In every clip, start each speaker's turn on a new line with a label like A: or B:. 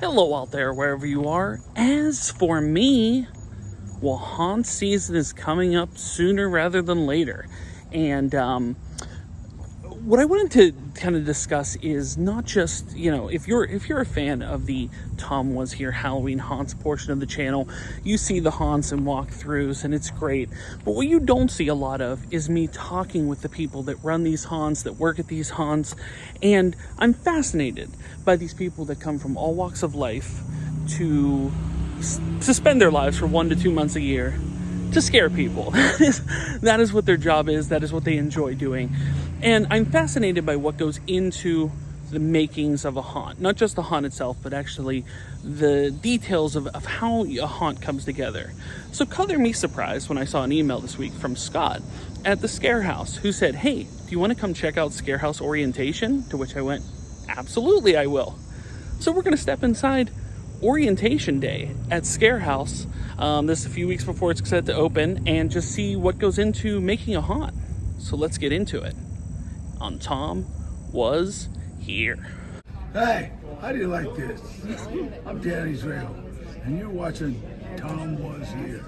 A: Hello out there, wherever you are. As for me, well, haunt season is coming up sooner rather than later. And what I wanted to kind of discuss is not just, if you're a fan of the Tomwashere Halloween haunts portion of the channel, you see the haunts and walkthroughs, and it's great. But what you don't see a lot of is me talking with the people that run these haunts, that work at these haunts, and I'm fascinated by these people that come from all walks of life to suspend their lives for 1 to 2 months a year to scare people. That is what their job is. That is what they enjoy doing. And I'm fascinated by what goes into the makings of a haunt. Not just the haunt itself, but actually the details of how a haunt comes together. So color me surprised when I saw an email this week from Scott at the Scarehouse, who said, "Hey, do you want to come check out Scarehouse orientation?" To which I went, "Absolutely, I will." So we're going to step inside orientation day at Scarehouse. This is a few weeks before it's set to open, and just see what goes into making a haunt. So let's get into it on Tom Was Here.
B: Hey, how do you like this? I'm Dan Israel, and you're watching Tom Was Here.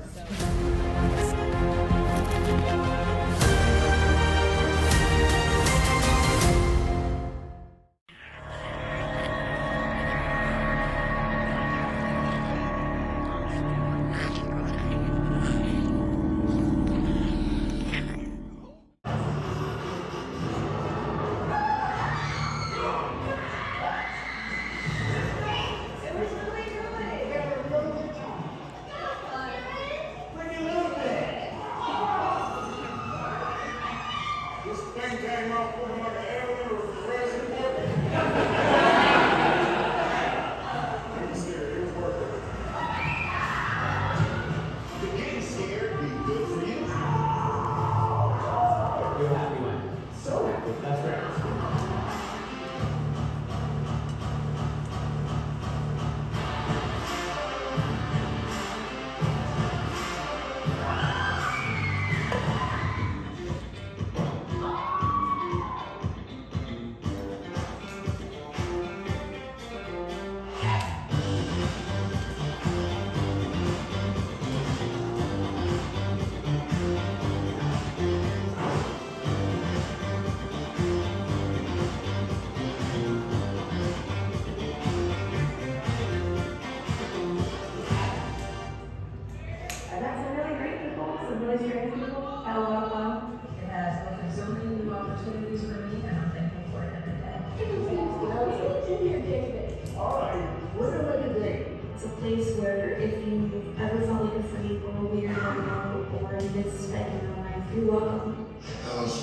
C: It's a place where if you ever felt like a freak or a weird or misspent in your life, you're welcome.
D: There's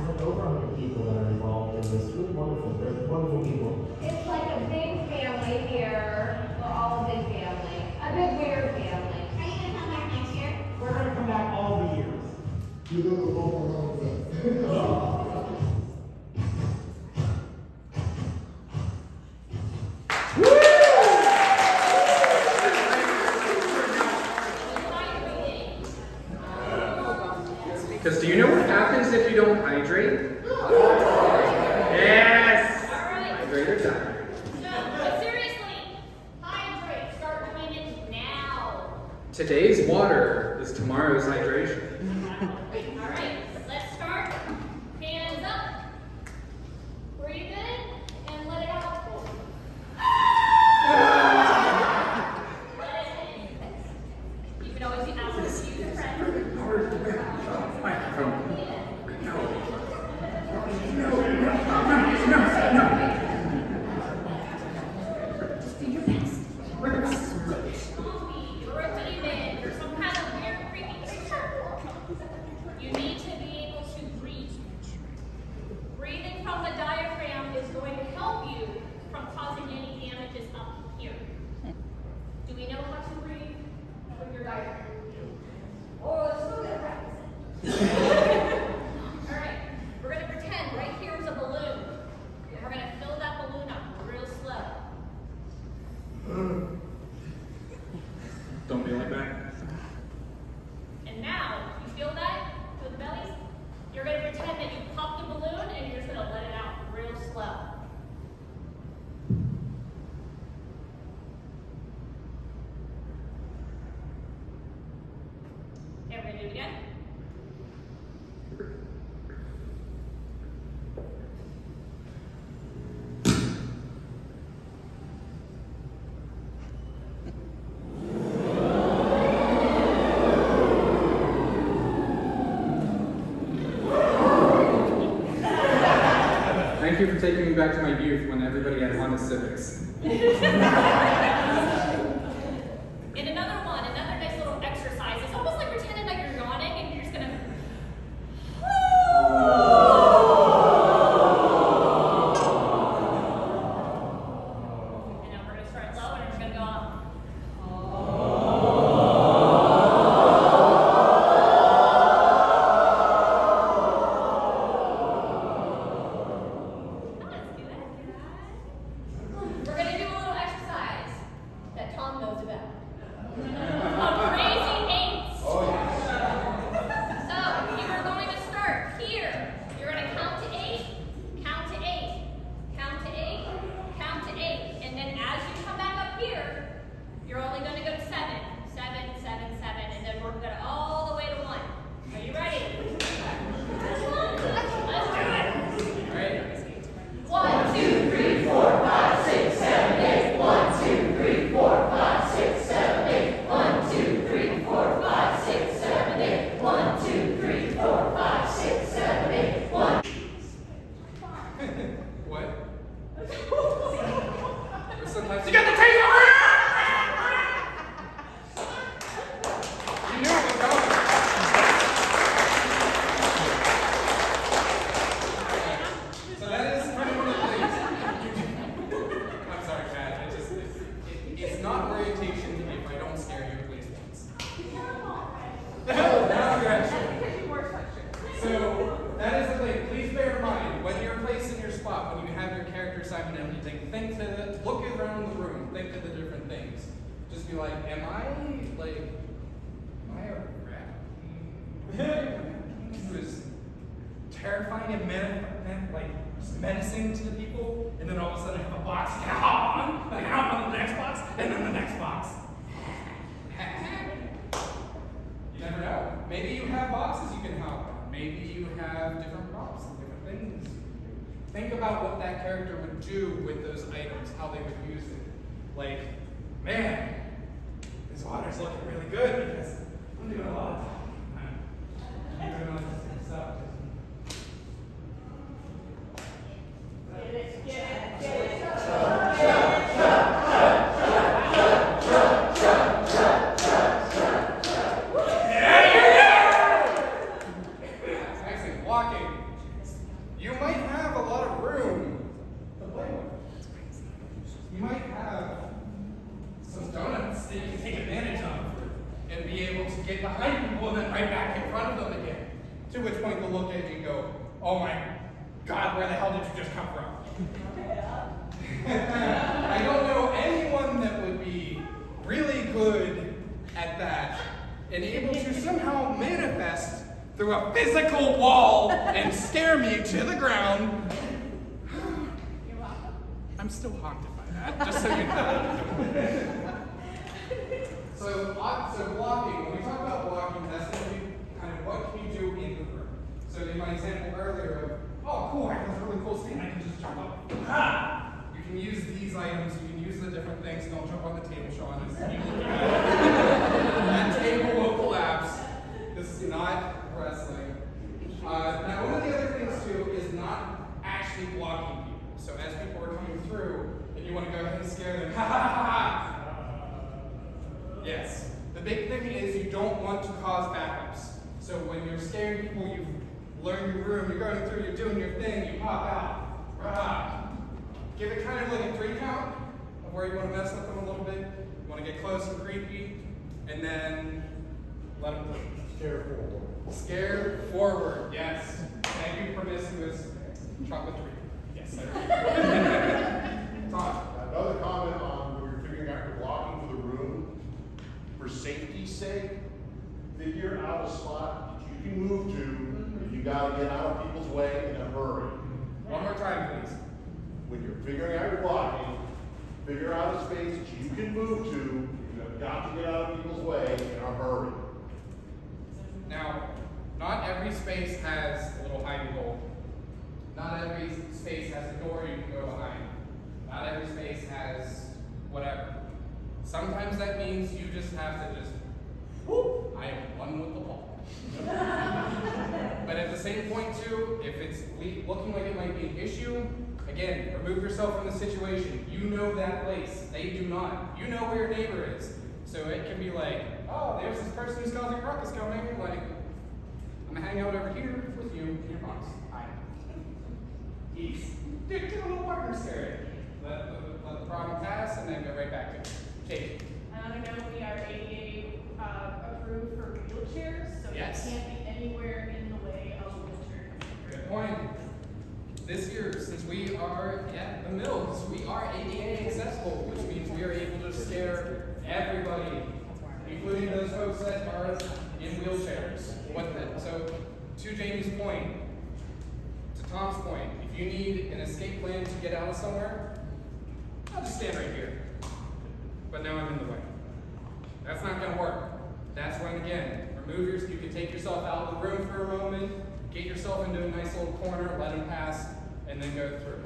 D: like over 100 people that are involved in this. Really wonderful. They're wonderful people.
E: It's like a big family here. We're all a big family. A big weird family.
F: Are you gonna come back next year?
D: We're going to come back all the years.
G: You live a long time.
H: Because do you know what happens if you don't hydrate? Yes! Hydrate or die.
E: But seriously, hydrate. Start doing it now.
H: Today's water is tomorrow's hydration.
E: All right, let's start. Hands up. Breathe in and let it out. Let it in. You can always be asked to use a friend. Just do your best. You're a demon. You're some kind of weird, creepy creature.
H: taking me back to my youth when everybody had Honda Civics.
E: And another nice little exercise. It's almost like pretending like you're yawning and you're just gonna. And then we're gonna start low and we're gonna go up. We're going to do a little exercise that Tom knows about. Crazy eights. So you are going to start here. You're going to count to 8, count to 8, count to 8, count to 8. And then as you come back up here, you're only going to go to 7, 7, 7, 7, and then we're going to all the way to 1. Are you ready? Let's do it.
H: Right?
E: 1, 2, 3, 4, 5, 6, 7, 8. 1, 2, 3, 4, 5, 6, 7, 8. 1, 2, 3, 4, 5, 6, 7, 8. 1, 2, 3, 4, 5, 6, 7, 8. 1.
H: What? Sometimes you got the taser! You knew it was coming. So that is kind of one of the things. I'm sorry, Chad. It's not orientation if I don't scare you at least once. Now gotcha. So that is the thing. Please bear in mind when you're placed in your spot, when you have your character assignment and everything, look around the room, think of the different things. Just be like, am I a rat? Who's terrifying and menacing to the people, and then all of a sudden I have a box I can hop on, I can hop on the next box, and then the next box. You never know. Maybe you have boxes you can hop on. Maybe you have different props and different things. Think about what that character would do with those items, how they would use it. Like, man, this water's looking really good because I'm doing a lot of talking. I'm doing all this stuff. Actually, walking. You might have a lot of room to play with. You might have some donuts that you can take advantage of and be able to get behind people and then right back in front of them again. To which point they'll look at you and go, oh my God, where the hell did you just come from? I don't know anyone that would be really good at that and able to somehow manifest through a physical wall and scare me to the ground. I'm still haunted by that, just so you know. So blocking, when we talk about blocking, that's going to be kind of what can you do in the room. So in my example earlier of, oh cool, I have this really cool stand, I can just jump up. Ah! You can use these items, you can use the different things. Don't jump on the table, Sean. That table will collapse. This is not wrestling. Now, one of the other things too is not actually blocking people. So as people are coming through, and you want to go ahead and scare them, ha ha ha ha. Yes. The big thing is you don't want to cause backups. So when you're scaring people, you've learned your room, you're going through, you're doing your thing, you pop out. Rah. Give it kind of like a 3 count of where you want to mess with them a little bit. You want to get close and creepy, and then let them play.
G: Scare forward.
H: Scare forward, yes. Thank you, promiscuous chocolate treat. Yes, I Tom.
G: Another comment on when you're figuring out your blocking for the room. For safety's sake, figure out a spot that you can move to if you gotta get out of people's way in a hurry.
H: One more time, please.
G: When you're figuring out your blocking, figure out a space that you can move to if you have got to get out of people's way in a hurry.
H: Now, not every space has a little hidey hole. Not every space has a door you can go behind. Not every space has whatever. Sometimes that means you just have to just, whoop, I am one with the ball. But at the same point too, if it's looking like it might be an issue, Again, remove yourself from the situation. You know that place. They do not. You know where your neighbor is. So it can be like, oh, there's this person who's causing ruckus coming. Like, I'm gonna hang out over here with you in your box. Hi. Ease. Dude, get a little partner scare. Let the problem pass and then go right back to it. Jake.
F: I know we are ADA approved for wheelchairs, so
H: Yes.
F: it can't be anywhere in the way of a wheelchair.
H: Good point. This year, since we are at the Mills, we are ADA accessible, which means we are able to scare everybody, including those folks that are in wheelchairs. So, to Jamie's point, to Tom's point, if you need an escape plan to get out of somewhere, I'll just stand right here. But now I'm in the way. That's not going to work. That's when, again, you can take yourself out of the room for a moment, get yourself into a nice little corner, let them pass, and then go through.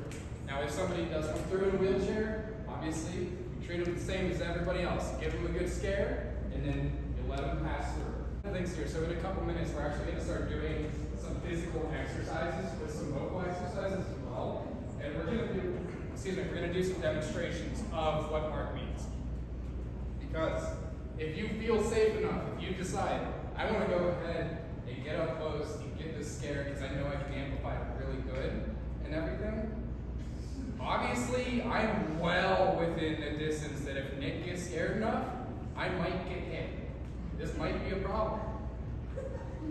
H: Now, if somebody does come through in a wheelchair, obviously, you treat them the same as everybody else. Give them a good scare, and then you let them pass through. Things here. So in a couple minutes, we're actually going to start doing some physical exercises with some vocal exercises as well. And we're going to do some demonstrations of what mark means. Because if you feel safe enough, if you decide, I want to go ahead and get up close and get this scare because I know I can amplify it really good and everything, obviously I'm well within the distance that if Nick gets scared enough, I might get hit. This might be a problem.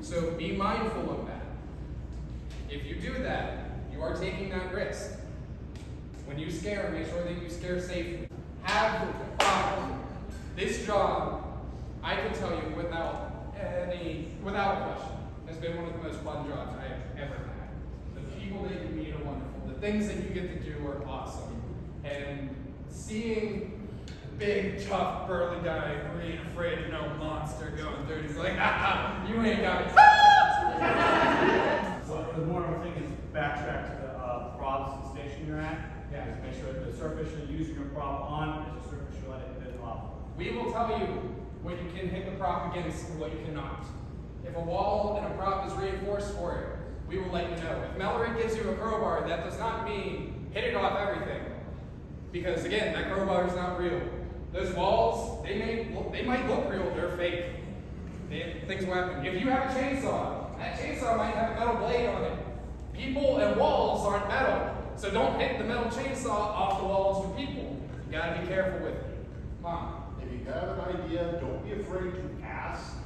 H: So be mindful of that. If you do that, you are taking that risk. When you scare, make sure that you scare safely. Have fun. This job, I can tell you without question, has been one of the most fun jobs I have ever had. The people that you meet are wonderful. The things that you get to do are awesome. And seeing big, tough, burly guy who ain't afraid of no monster going through, he's like, ha, you ain't got it.
I: So the more important thing is backtrack to the props station you're at.
H: Yeah.
I: Just make sure that the surface you're using your prop on is the surface you're letting it off.
H: We will tell you what you can hit the prop against and what you cannot. If a wall and a prop is reinforced for it, we will let you know. If Mallory gives you a crowbar, that does not mean hit it off everything. Because again, that crowbar is not real. Those walls, they might look real, they're fake. Things will happen. If you have a chainsaw, that chainsaw might have a metal blade on it. People and walls aren't metal, so don't hit the metal chainsaw off the walls with people. You gotta be careful with it. Come on.
G: If you have an idea, don't be afraid to ask.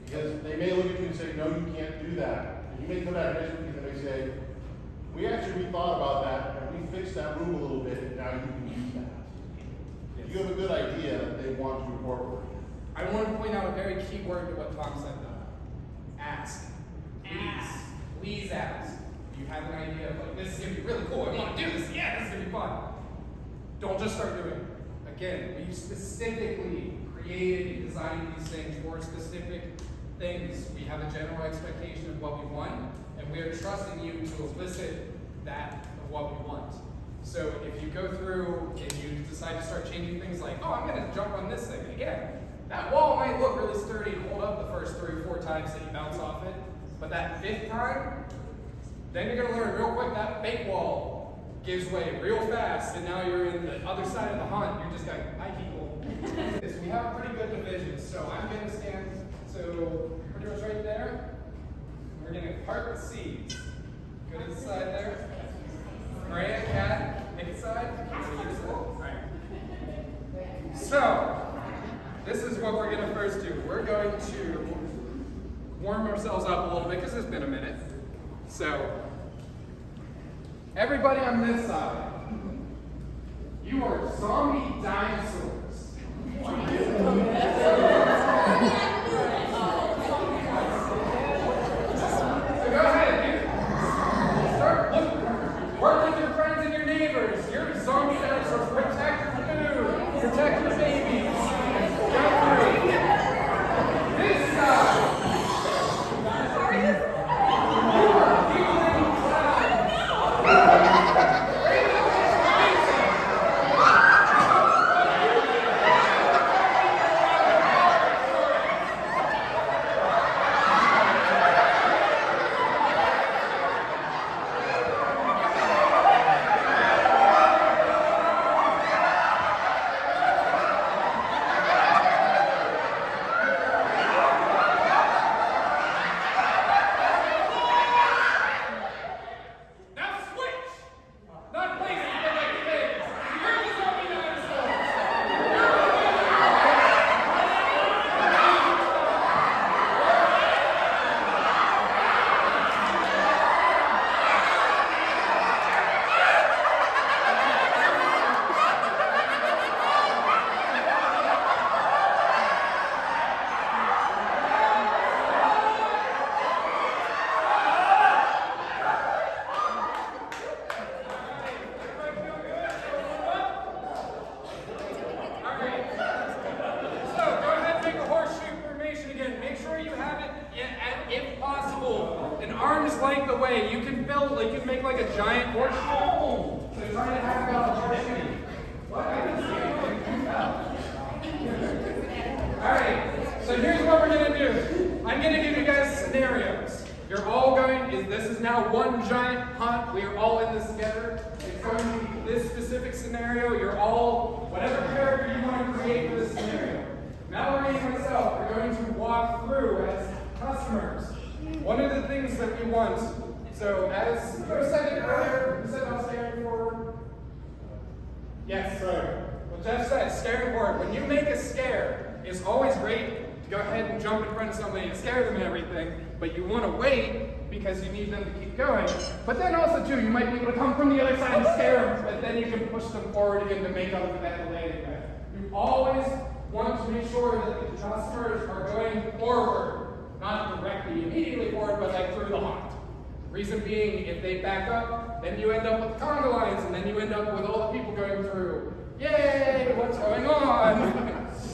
G: Because they may look at you and say, no, you can't do that. And you may come back next week and they say, we actually thought about that and we fixed that room a little bit and now you can use that. If you have a good idea, they want to incorporate it.
H: I want to point out a very key word to what Tom said though. Ask. Please. Please ask. If you have an idea of like, this is going to be really cool, I want to do this, yeah, this is going to be fun. Don't just start doing it. Again, we specifically created and designed these things for specific things. We have a general expectation of what we want, and we are trusting you to elicit that of what we want. So if you go through and you decide to start changing things like, oh, I'm going to jump on this thing. Again, that wall might look really sturdy and hold up the first 3 or 4 times that you bounce off it, but that 5th time, then you're going to learn real quick that fake wall gives way real fast, and now you're in the other side of the hunt. You're just going, hi people. We have pretty good divisions, so I'm going to stand, so pretty much right there. We're going to part the seeds. Go to the side there. Maria, Kat, make it side. All right. So, this is what we're going to first do. We're going to warm ourselves up a little bit because it's been a minute. So, everybody on this side, you are zombie dinosaurs. So go ahead, start work with your friends and your neighbors. You're zombie dinosaurs. Protect your food. Protect your babies. Go through. This side. You are feeling clouds. this is now one giant hunt. We are all in this together. It's going to be this specific scenario. You're all, whatever character you want to create for this scenario. Mallory and myself are going to walk through as customers. One of the things that we want, so as you said it earlier, you said about scaring forward. Yes, sir. Well, Jeff said, scaring forward. When you make a scare, it's always great to go ahead and jump in front of somebody and scare them and everything, but you want to wait because you need them to keep going. But then also, too, you might be able to come from the other side and scare them, but then you can push them forward again to make up for that delay again. You always want to make sure that the customers are going forward, not directly immediately forward, but like through the hunt. Reason being, if they back up, then you end up with conga lines, and then you end up with all the people going through. Yay, what's going on?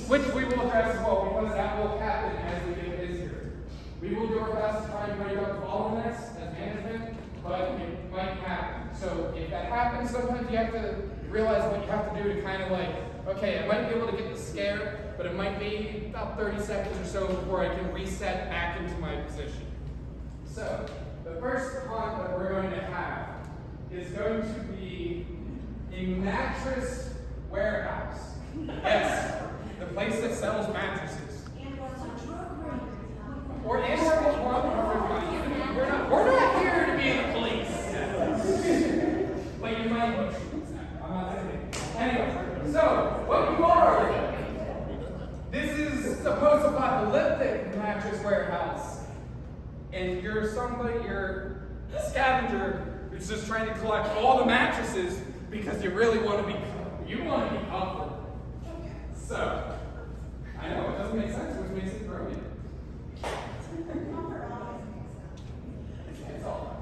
H: Which we will address as well, because that will happen as we get busier. We will do our best to try and break up bottlenecks as management, but it might happen. So if that happens, sometimes you have to realize what you have to do to kind of like, okay, I might be able to get the scare, but it might be about 30 seconds or so before I can reset back into my position. So, the first hunt that we're going to have is going to be a mattress warehouse. Yes, the place that sells mattresses. Or we're not here to be the police. But you might. I'm not saying. Anyway, so what you are, this is a post-apocalyptic mattress warehouse. And you're a scavenger who's just trying to collect all the mattresses because you really want to be comfortable. So, I know it doesn't make sense, which makes it brilliant.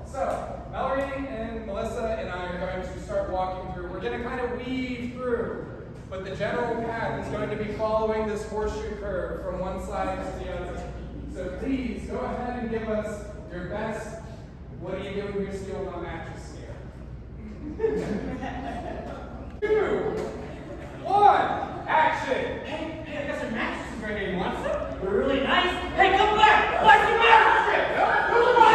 H: So, Mallory and Melissa and I are going to start walking through. We're going to kind of weave through, but the general path is going to be following this horseshoe curve from one side to the other. So please, go ahead and give us your best, what do you do when you're stealing a mattress scare? 2, 1, action!
I: Hey, I got some mattresses right here. You want some? They're really nice. Hey, come back! Buy some mattresses! Who's the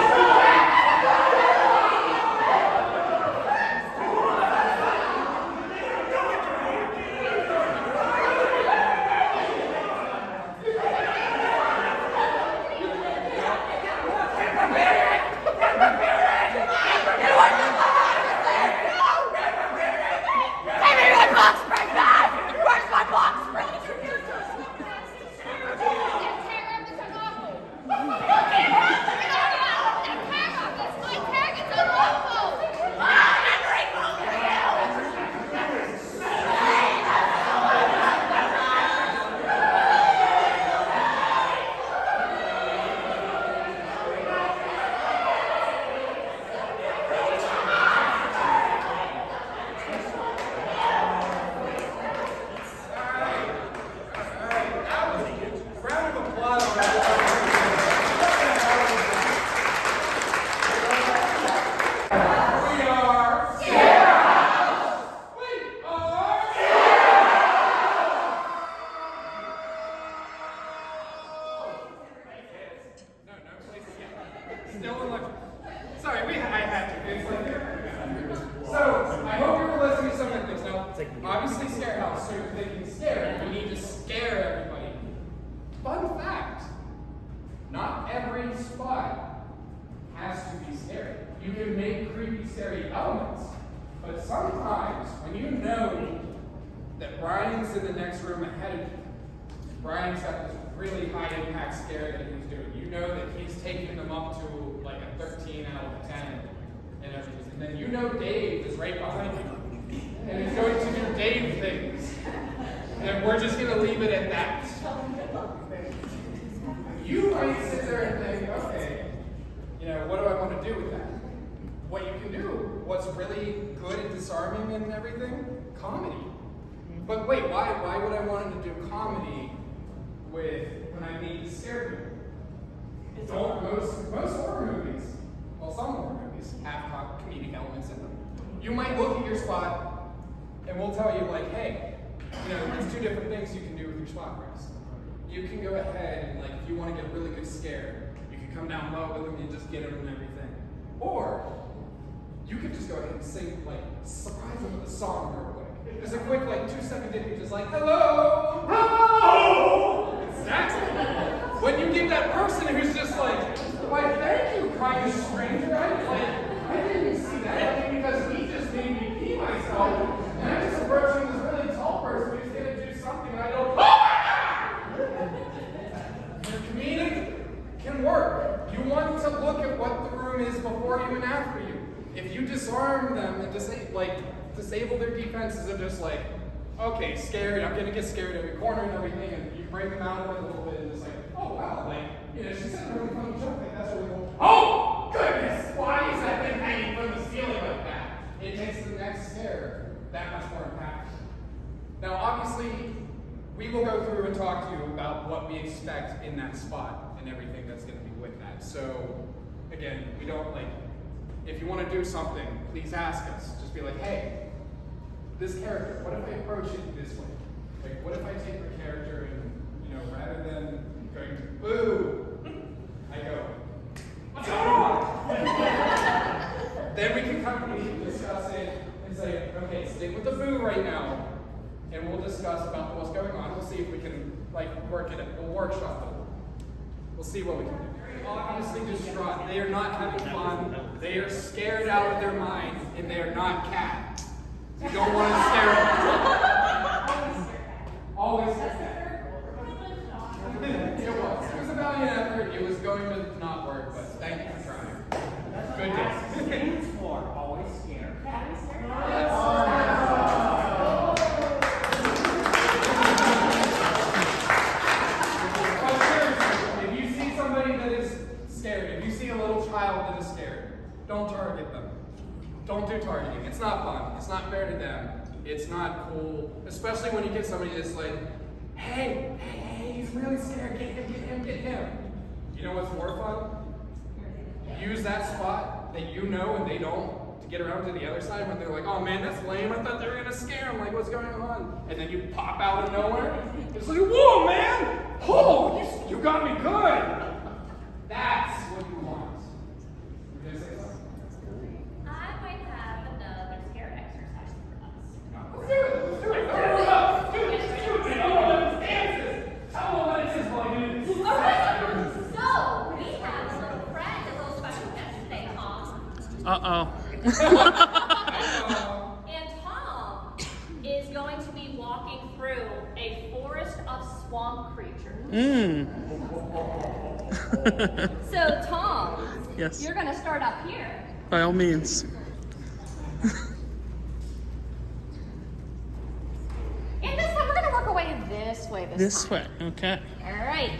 H: So, I hope you were listening to some of the things. Now, obviously Scarehouse, so you're thinking scare. We need to scare everybody. Fun fact, not every spot has to be scary. You can make creepy, scary elements. But sometimes, when you know that Brian's in the next room ahead of you, Brian's got this really high impact scare that he's doing. You know that he's taking them up to like a 13 out of 10 and everything. And then you know Dave is right behind you. And he's going to do Dave things. And we're just going to leave it at that. You might sit there and think, okay, you know, what do I want to do with that? What you can do, what's really good at disarming and everything? Comedy. But wait, why would I want to do comedy with when I need to scare people? Most horror movies, well, some horror movies have comedic elements in them. You might look at your spot, and we'll tell you, like, hey, you know, there's 2 different things you can do with your spot press. You can go ahead and, like, if you want to get a really good scare, you can come down low with them and just get them and everything. Or you could just go ahead and sing, like, surprise them with a song real quick. There's a quick, like, 2-second ditty just like, hello, hello. Exactly. When you get that person who's just like, why, thank you, kind stranger. I didn't see that. Because he just made me pee myself. And I'm just approaching this really tall person who's going to do something, and I go, oh my God! Your comedic can work. You want to look at what the room is before you and after you. If you disarm them and disable their defenses and just like, okay, scared, I'm gonna get scared every corner and everything, and you bring them out of it a little bit and just like, oh wow, like, you know, she said a really funny joke, like that's really cool. Oh goodness, why is that thing hanging from the ceiling like that? It makes the next scare that much more impactful. Now obviously, we will go through and talk to you about what we expect in that spot and everything that's gonna be with that. So again, we don't like, if you want to do something, please ask us. Just be like, hey, this character, what if I approach it this way? Like, what if I take the character and, you know, rather than going to boo, I go, what's going on? Then we can come and discuss it and say, okay, stick with the boo right now, and we'll discuss about what's going on. We'll see if we can, like, work it, we'll workshop it. We'll see what we can do. Obviously distraught. They are not having fun. They are scared out of their mind, and they are not cat. You don't want to scare them. Always cat. It was a valiant effort. It was going to not work, but thank you for trying. Good day.
I: Stands for always scared.
H: If you see a little child that is scared, don't target them. Don't do targeting. It's not fun. It's not fair to them. It's not cool. Especially when you get somebody that's like, hey, he's really scared. Get him. You know what's more fun? Use that spot that you know and they don't to get around to the other side when they're like, oh man, that's lame. I thought they were going to scare him. Like, what's going on? And then you pop out of nowhere. It's like, whoa, man. Oh, you got me good. That's what you want. You're gonna say something?
E: I might have another scare exercise for us.
H: Let's do it. Hurry up. Do it. I don't know what this dance is. Tell them what it is while you do this.
E: Alright, so we have a little friend, a little special guest today, Tom.
A: Uh-oh.
E: And Tom is going to be walking through a forest of swamp creatures. So, Tom,
A: Yes.
E: you're going to start up here.
A: By all means.
E: And this time, we're going to work our way this way
A: This
E: time.
A: way, okay.
E: All right.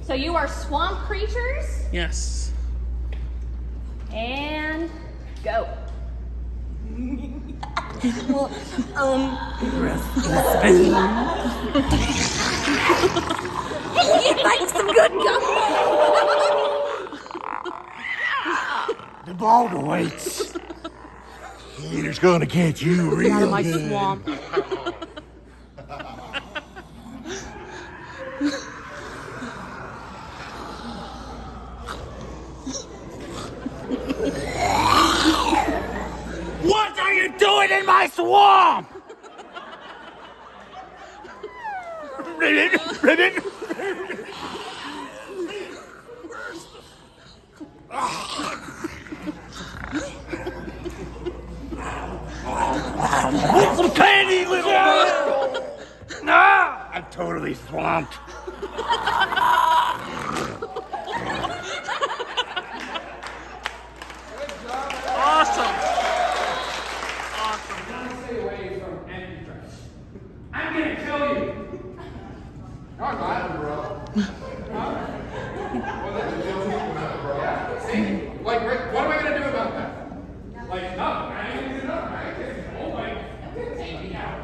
E: So you are swamp creatures,
A: Yes.
E: and go.
J: You'd like some good gum?
B: The boulder waits. Peter's gonna get you real
J: Out of my
B: good.
J: swamp.
B: What are you doing in my swamp? Want some candy, little girl? Nah, I'm totally swamped.
A: Awesome.
H: Stay away from empty trash. I'm gonna kill you. No, I'm not, bro. Huh? Well, that's a deal. Yeah. See? Like, what am I gonna do about that? Like, nothing. I ain't gonna do nothing. I can't. Oh my. Take me out.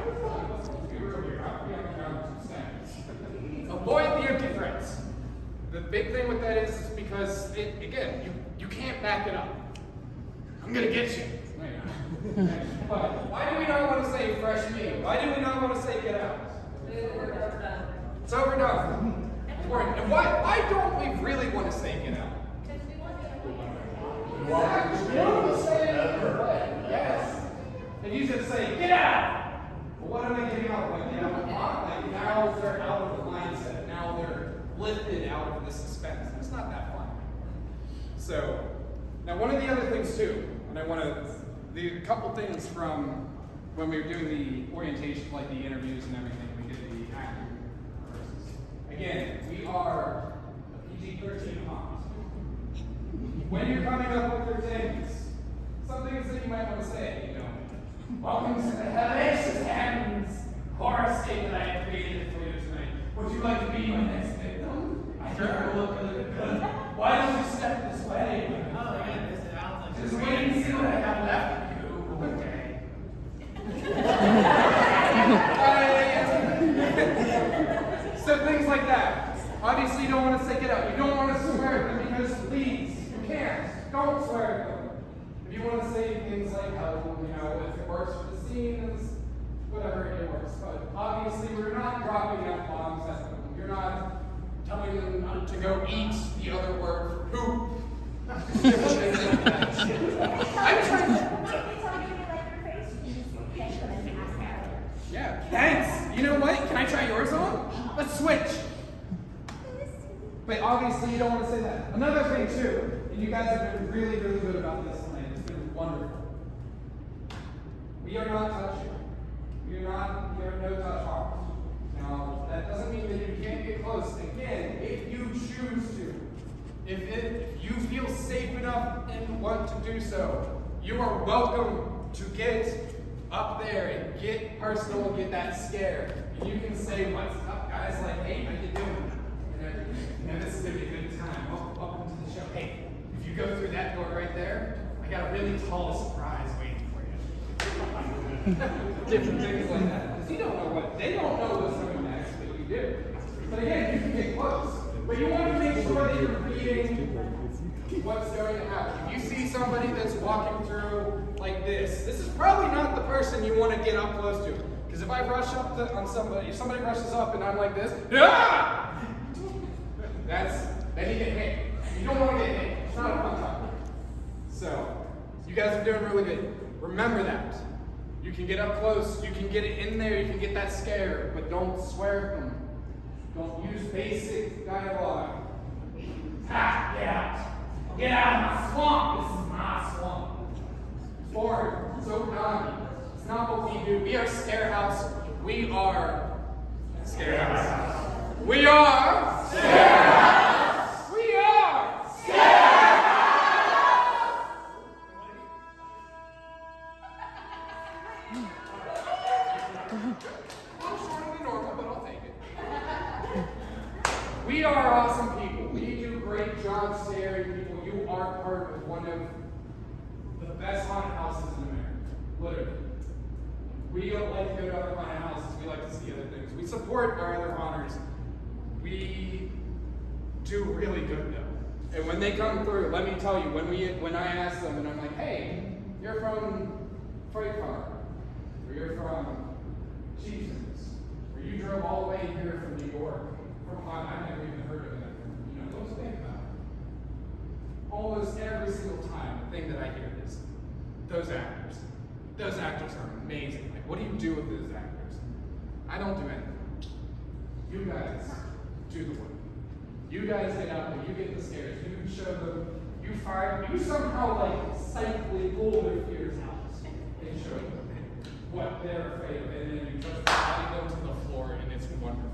H: Avoid the empty threats. The big thing with that is because, again, you can't back it up. I'm gonna get you. But why do we not want to say fresh meat? Why do we not want to say get out? It's overdone. And why don't we really want to say get out? Exactly. You don't say it in your way. Yes. If you just say, get out! Well, what am I getting out? Like, get out of the pot? Like, now they're out of the mindset. Now they're lifted out of the suspense. And it's not that fun. So, now one of the other things too, and I want to, the couple things from when we were doing the orientation, like the interviews and everything, we did the acting courses. Again, we are a PG-13 haunt. When you're coming up with your things, some things that you might want to say, you know, welcome to the hellacious hands horror state that I have created for you tonight. Would you like to be my next victim? I think I look really good. Why don't you step this way? Oh, yeah, this is Alex. Just wait and see what I have left of you. Okay. So things like that. Obviously, you don't want to say get out. You don't want to swear at them because, please, you can't. Don't swear at them. If you want to say things like how, you know, if it works for the scenes, whatever, it works. But obviously, we're not dropping F-bombs at them. You're not telling them to go eat the other word for poop. I'm trying. Yeah, thanks. You know what? Can I try yours on? Let's switch. But obviously, you don't want to say that. Another thing too, and you guys have been really, really good about this tonight. It's been wonderful. We are not touching. We are no touch hearts. Now, that doesn't mean that you can't get close. Again, if you choose to, if you feel safe enough and want to do so, you are welcome to get up there and get personal and get that scare. And you can say, what's up, guys? Like, hey, how you doing? And this is going to be a good time. Welcome to the show. Hey, if you go through that door right there, I got a really tall surprise waiting for you. Different things like that. Because you don't know what, they don't know what's coming next, but you do. But again, you can get close. But you want to make sure that you're reading what's going to happen. If you see somebody that's walking through like this is probably not the person you want to get up close to. Because if I rush up on somebody, if somebody rushes up and I'm like this, ah! Then you get hit. You don't want to get hit. It's not a fun time. So, you guys are doing really good. Remember that. You can get up close, you can get it in there, you can get that scare, but don't swear at them. Don't use basic dialogue. Ha! Get out! Get out of my swamp! This is my swamp. Forward. So done. It's not what we do. We are Scarehouse. We are Scarehouse. We are Scarehouse. We are Scarehouse. Totally normal, but I'll take it. We are awesome people. We do great jobs scaring people. You are part of one of the best haunted houses in America. Literally. We don't like to go to other haunted houses. We like to see other things. We support our other haunters. We do really good though. And when they come through, let me tell you, when I ask them and I'm like, hey, you're from Freight Farm, or you're from Jesus, or you drove all the way here from New York, I've never even heard of it. You know, don't think about it. Almost every single time, the thing that I hear is those actors. Those actors are amazing. Like, what do you do with those actors? I don't do anything. You guys do the work. You guys get out there, you get the scares, you show them, you somehow like psychically pull their fears out and show them what they're afraid of, and then you just slide them to the floor, and it's wonderful.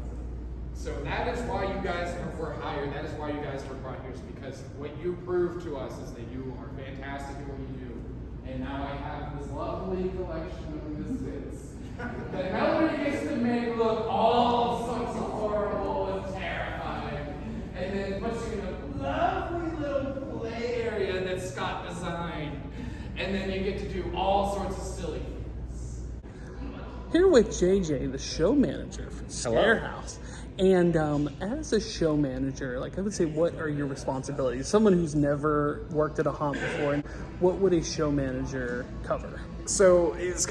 H: So that is why you guys were hired, that is why you guys were brought here, is because what you prove to us is that you are fantastic at what you do. And now I have this lovely collection of misfits that Melody gets to make look all sorts of horrible and terrifying, and then puts you in a lovely little play area that Scott designed, and then you get to do all sorts of silly things.
A: Here with JJ, the show manager for Scarehouse. And as a show manager, like I would say, what are your responsibilities? Someone who's never worked at a haunt before, and what would a show manager cover?
H: So it's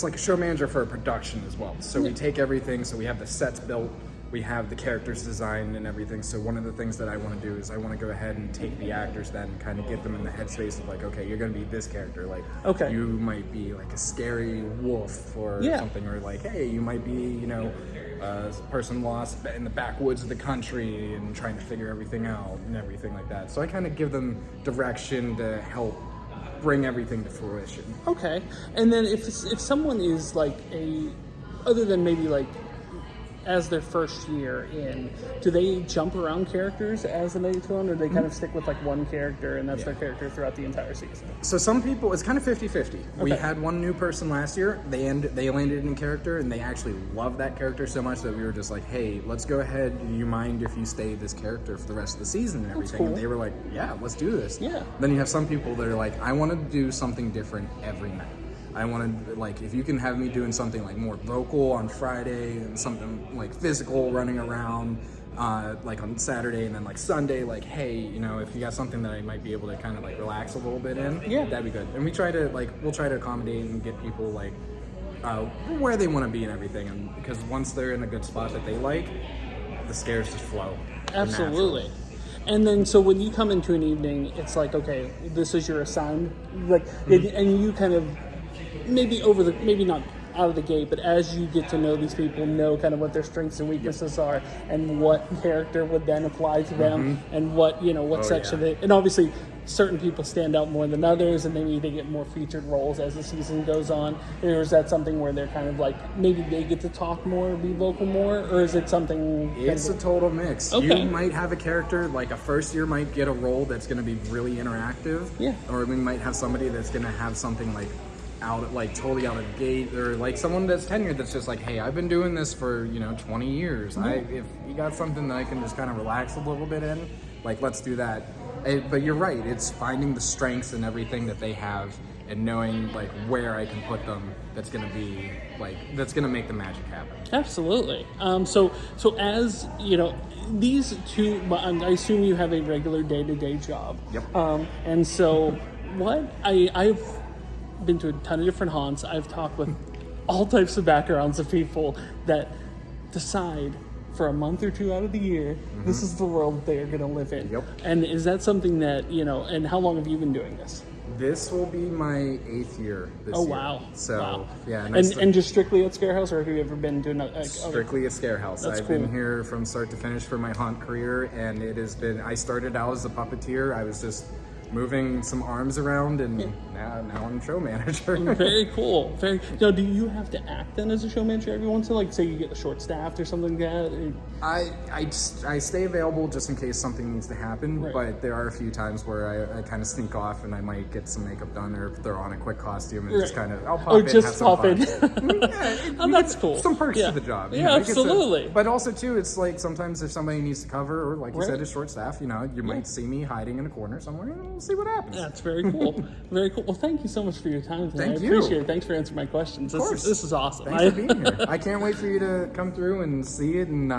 H: like a show manager for a production as well. So we take everything, so we have the sets built, we have the characters designed and everything. So one of the things that I want to do is I want to go ahead and take the actors then and kind of get them in the headspace of like, okay, you're going to be this character. Like,
A: Okay.
H: you might be like a scary wolf or
A: Yeah.
H: something, or like, hey, you might be, you know, a person lost in the backwoods of the country and trying to figure everything out and everything like that. So I kind of give them direction to help bring everything to fruition.
A: Okay. And then if someone is like other than maybe like as their first year in, do they jump around characters as an A-tone, or do they kind of stick with like one character and that's their character throughout the entire season?
H: So some people, it's kind of 50-50. We
A: Okay.
H: had one new person last year. They landed in character, and they actually loved that character so much that we were just like, hey, let's go ahead. Do you mind if you stay this character for the rest of the season and everything?
A: cool.
H: And they were like, yeah, let's do this.
A: Yeah.
H: Then you have some people that are like, I want to do something different every night. I want to, like, if you can have me doing something like more vocal on Friday and something like physical running around like on Saturday, and then like Sunday, like, hey, you know, if you got something that I might be able to kind of like relax a little bit in,
A: Yeah.
H: that'd be good. And we try to we'll try to accommodate and get people like where they want to be and everything. And because once they're in a good spot that they like, the scares just flow. They're
A: Absolutely.
H: natural.
A: And then, so when you come into an evening, it's like, okay, this is your assigned, like, and you kind of maybe not out of the gate, but as you get to know these people, know kind of what their strengths and weaknesses are, and what character would then apply to them, and what section they, and obviously certain people stand out more than others, and they need to get more featured roles as the season goes on. Or is that something where they're kind of like, maybe they get to talk more, be vocal more, or is it something?
H: It's a total mix.
A: Okay.
H: You might have a character, like a first year might get a role that's going to be really interactive.
A: Yeah.
H: Or we might have somebody that's going to have something like totally out of the gate, or like someone that's tenured that's just like, hey, I've been doing this for 20 years. If you got something that I can just kind of relax a little bit in, like, let's do that. But you're right, it's finding the strengths and everything that they have and knowing like where I can put them that's going to be like, that's going to make the magic happen.
A: Absolutely. So as you know, these two, I assume you have a regular day-to-day job.
H: Yep.
A: And so I've been to a ton of different haunts. I've talked with all types of backgrounds of people that decide for a month or two out of the year, this is the world they are going to live in.
H: Yep.
A: And is that something that, and how long have you been doing this?
H: This will be my 8th year this year.
A: Wow.
H: So,
A: wow.
H: yeah.
A: And just strictly at Scarehouse, or have you ever been doing
H: Strictly at Scarehouse.
A: That's
H: I've
A: cool.
H: been here from start to finish for my haunt career, and it has been, I started out as a puppeteer. I was just moving some arms around, and now I'm show manager.
A: Very cool. Now, do you have to act then as a show manager every once in a while? Like, say you get short staffed or something like that?
H: I stay available just in case something needs to happen,
A: Right.
H: but there are a few times where I kind of sneak off and I might get some makeup done, or if they're on a quick costume and just kind of, I'll pop
A: Or
H: in,
A: just
H: have some
A: pop
H: fun.
A: in. Oh, that's cool.
H: Some perks
A: Yeah.
H: to the job.
A: Yeah,
H: it gets
A: absolutely.
H: but also too, it's like sometimes if somebody needs to cover, or like you
A: Right.
H: said, is short staff, you might see me hiding in a corner somewhere, and we'll see what happens.
A: That's very cool. Very cool. Well, thank you so much for your time today.
H: Thank
A: I
H: you.
A: appreciate it. Thanks for answering my questions.
H: Of course.
A: This is awesome.
H: Thanks for being here. I can't wait for you to come through and see it, and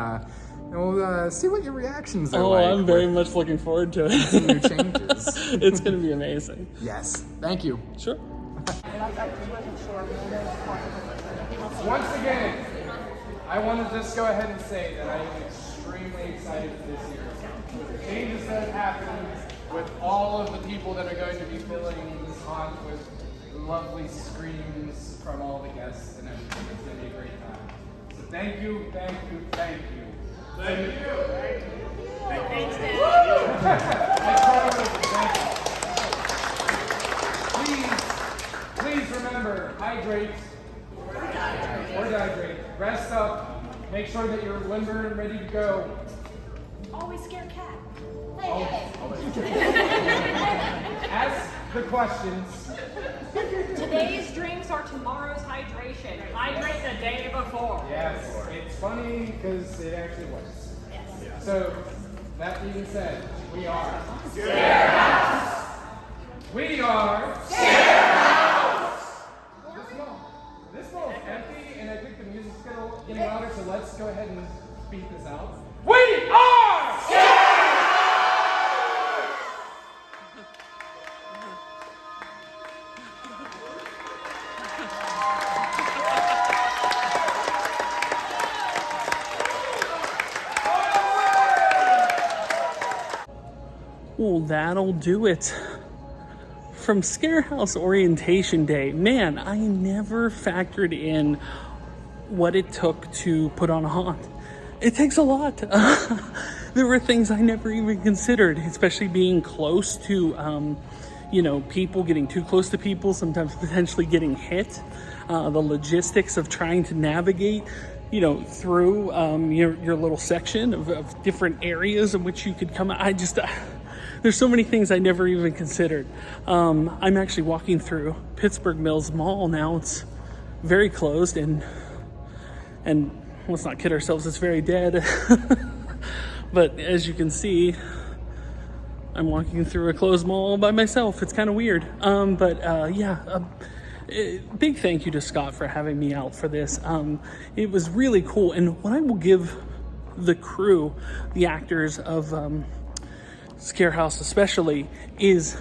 H: we'll see what your reactions are like.
A: I'm very much looking forward to it.
H: Some new changes.
A: It's going to be amazing.
H: Yes. Thank you.
A: Sure.
H: Once again, I want to just go ahead and say that I am extremely excited for this year. With the changes that have happened, with all of the people that are going to be filling this haunt with lovely screams from all the guests and everything. It's going to be a great time. So thank you, thank you, thank you. Thank you. Thank you. Please remember, hydrate. Or dehydrate. Rest up. Make sure that you're limber and ready to go.
J: Always scare cat.
H: Ask the questions.
E: Today's drinks are tomorrow's hydration. Hydrate the day before.
H: Yes, it's funny because it actually works. So, that being said, we are Scarehouse. We are Scarehouse. This mall is empty, and I think the music's getting louder. So let's go ahead and beat this out. We are Scarehouse.
A: Well, that'll do it. From Scarehouse orientation day, man, I never factored in what it took to put on a haunt. It takes a lot. There were things I never even considered, especially being close to, people, getting too close to people, sometimes potentially getting hit. The logistics of trying to navigate, through your little section of different areas in which you could come. There's so many things I never even considered. I'm actually walking through Pittsburgh Mills Mall now. It's very closed and let's not kid ourselves, it's very dead. But as you can see, I'm walking through a closed mall by myself. It's kind of weird. Big thank you to Scott for having me out for this. It was really cool. And what I will give the crew, the actors of Scarehouse especially, is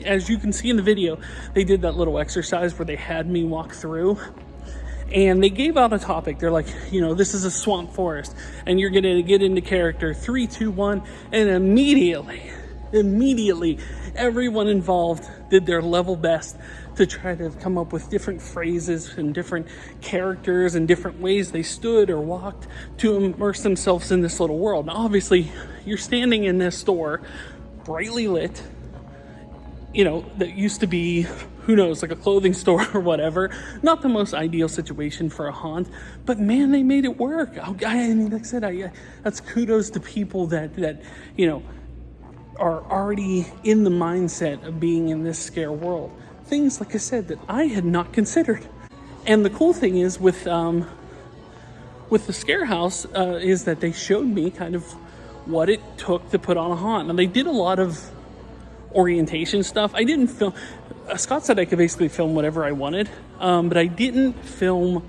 A: as you can see in the video, they did that little exercise where they had me walk through. And they gave out a topic. They're like, this is a swamp forest, and you're going to get into character. 3, 2, 1, and immediately, everyone involved did their level best to try to come up with different phrases and different characters and different ways they stood or walked to immerse themselves in this little world. Now, obviously, you're standing in this store, brightly lit, that used to be, who knows, like a clothing store or whatever. Not the most ideal situation for a haunt, but man, they made it work. Like I said, that's kudos to people that are already in the mindset of being in this scare world. Things, like I said, that I had not considered. And the cool thing is with the Scarehouse is that they showed me kind of what it took to put on a haunt. Now, they did a lot of orientation stuff. I didn't film. Scott said I could basically film whatever I wanted, but I didn't film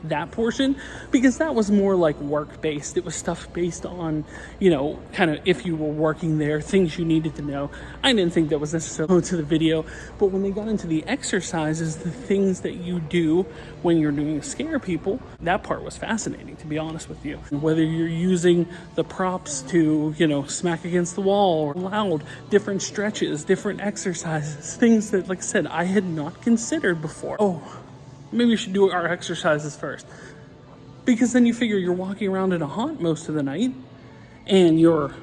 A: that portion because that was more like work based. It was stuff based on, kind of if you were working there, things you needed to know. I didn't think that was necessarily to the video, but when they got into the exercises, the things that you do when you're doing to scare people, that part was fascinating, to be honest with you. Whether you're using the props to, smack against the wall or loud, different stretches, different exercises, things that, like I said, I had not considered before. Oh, maybe we should do our exercises first. Because then you figure you're walking around in a haunt most of the night and you're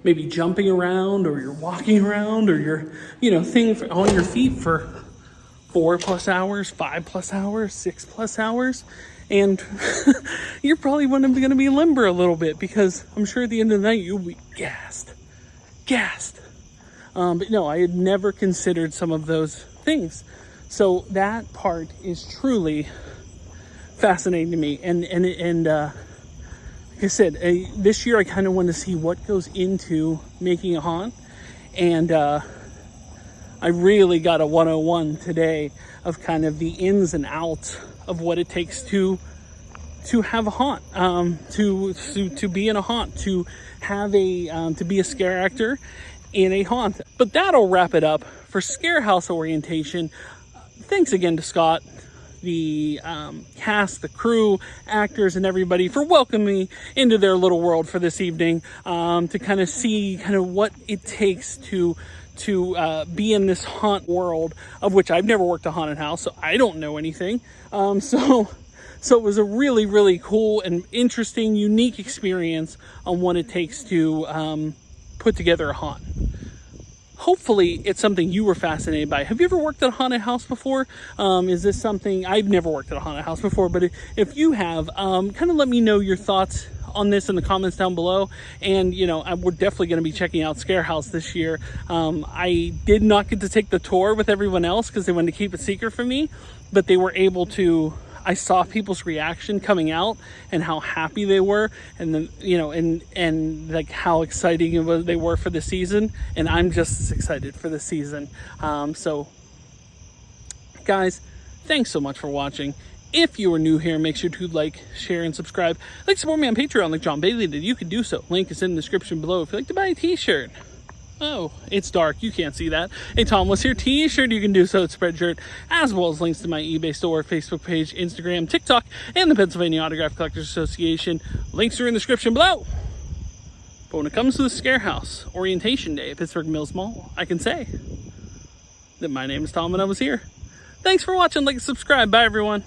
A: maybe jumping around or you're walking around or you're, on your feet for 4+ hours, 5+ hours, 6+ hours. And you're probably going to be limber a little bit because I'm sure at the end of the night you'll be gassed. But no, I had never considered some of those things. So that part is truly fascinating to me. And like I said, this year I kind of want to see what goes into making a haunt. And I really got a 101 today of kind of the ins and outs of what it takes to have a haunt, to be in a haunt, to have to be a scare actor in a haunt. But that'll wrap it up for Scarehouse orientation. Thanks again to Scott, the cast, the crew, actors, and everybody for welcoming me into their little world for this evening, to kind of see what it takes to be in this haunt world, of which I've never worked a haunted house, so I don't know anything. So it was a really, really cool and interesting, unique experience on what it takes to put together a haunt. Hopefully it's something you were fascinated by. Have you ever worked at a haunted house before? Is this something? I've never worked at a haunted house before, but if you have, kind of let me know your thoughts on this in the comments down below. And we're definitely going to be checking out Scarehouse this year. I did not get to take the tour with everyone else because they wanted to keep it secret from me, but they were able to. I saw people's reaction coming out and how happy they were, and then and like how exciting they were for the season, and I'm just as excited for the season. So guys, thanks so much for watching. If you are new here, make sure to like, share, and subscribe. Like, support me on Patreon like John Bailey did. You can do so. Link is in the description below if you'd like to buy a t-shirt. Oh, it's dark. You can't see that. A Tomwashere t-shirt, you can do so at Spreadshirt, as well as links to my eBay store, Facebook page, Instagram, TikTok, and the Pennsylvania Autograph Collectors Association. Links are in the description below. But when it comes to the Scarehouse Orientation Day at Pittsburgh Mills Mall, I can say that my name is Tom and I was here. Thanks for watching. Like and subscribe. Bye, everyone.